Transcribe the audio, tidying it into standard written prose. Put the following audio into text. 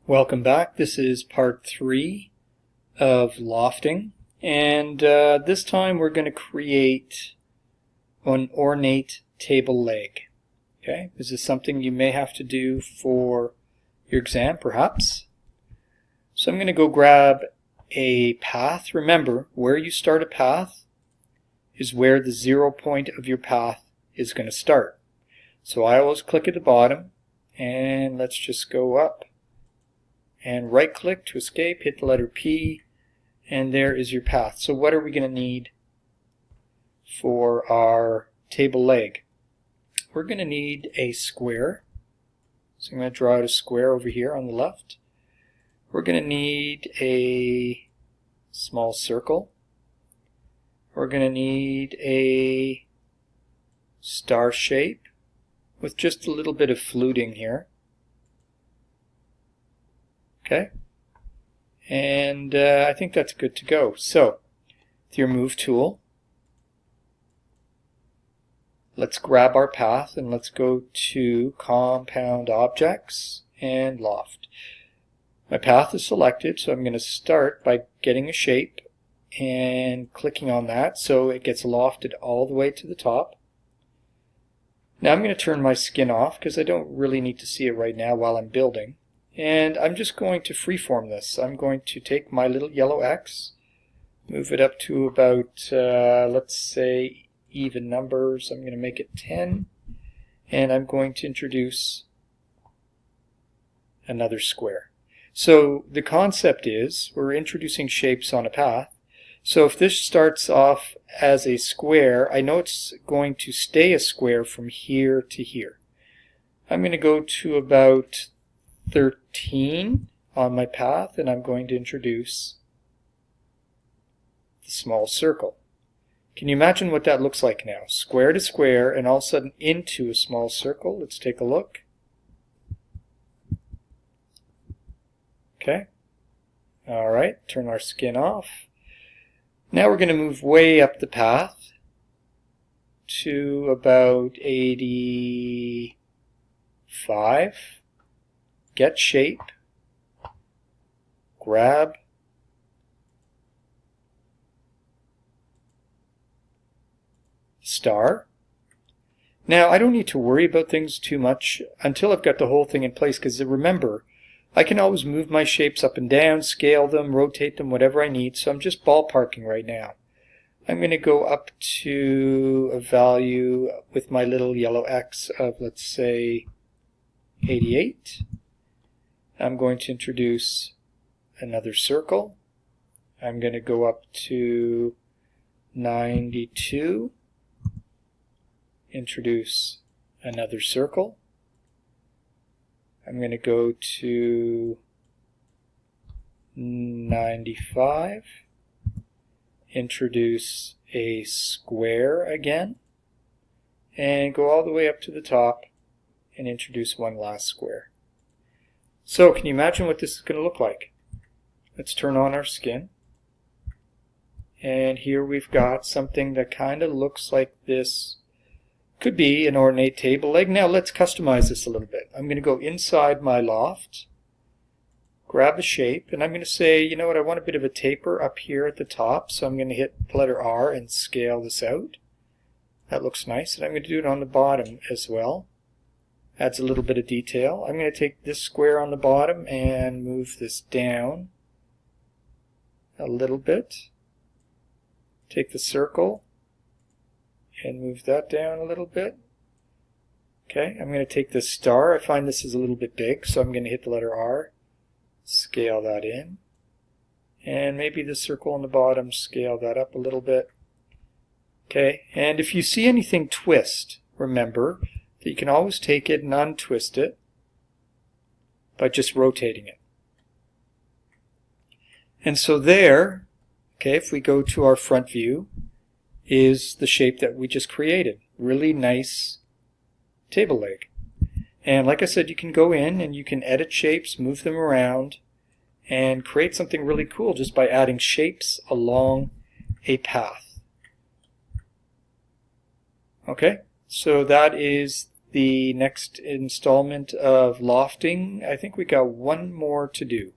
Welcome back. This is part 3 of lofting, and this time we're going to create an ornate table leg. Okay, this is something you may have to do for your exam perhaps. So I'm going to go grab a path. Remember, where you start a path is where the 0 point of your path is going to start. So I always click at the bottom, and let's just go up. And right click to escape, hit the letter P, and there is your path. So what are we going to need for our table leg? We're going to need a square. So I'm going to draw out a square over here on the left. We're going to need a small circle. We're going to need a star shape with just a little bit of fluting here. Okay, and I think that's good to go. So, with your move tool, let's grab our path and let's go to Compound Objects and Loft. My path is selected, so I'm going to start by getting a shape and clicking on that so it gets lofted all the way to the top. Now I'm going to turn my skin off because I don't really need to see it right now while I'm building. And I'm just going to freeform this. I'm going to take my little yellow X, move it up to about, let's say, even numbers. I'm going to make it 10. And I'm going to introduce another square. So the concept is we're introducing shapes on a path. So if this starts off as a square, I know it's going to stay a square from here to here. I'm going to go to about 13 on my path, and I'm going to introduce the small circle. Can you imagine what that looks like now? Square to square, and all of a sudden into a small circle. Let's take a look. Okay. Alright, turn our skin off. Now we're going to move way up the path to about 85. Get shape, grab, star. Now I don't need to worry about things too much until I've got the whole thing in place, because remember, I can always move my shapes up and down, scale them, rotate them, whatever I need, so I'm just ballparking right now. I'm going to go up to a value with my little yellow X of, let's say, 88. I'm going to introduce another circle. I'm going to go up to 92. Introduce another circle. I'm going to go to 95. Introduce a square again. And go all the way up to the top and introduce one last square. So can you imagine what this is going to look like? Let's turn on our skin. And here we've got something that kind of looks like this. Could be an ornate table leg. Now let's customize this a little bit. I'm going to go inside my loft, grab a shape, and I'm going to say, you know what, I want a bit of a taper up here at the top, so I'm going to hit the letter R and scale this out. That looks nice, and I'm going to do it on the bottom as well. Adds a little bit of detail. I'm going to take this square on the bottom and move this down a little bit. Take the circle and move that down a little bit. Okay, I'm going to take this star. I find this is a little bit big, so I'm going to hit the letter R, scale that in, and maybe the circle on the bottom, scale that up a little bit. Okay, and if you see anything twist, remember that you can always take it and untwist it by just rotating it. And so there, okay, if we go to our front view, is the shape that we just created. Really nice table leg. And like I said, you can go in and you can edit shapes, move them around, and create something really cool just by adding shapes along a path. Okay, so that is the next installment of Lofting. I think we got one more to do.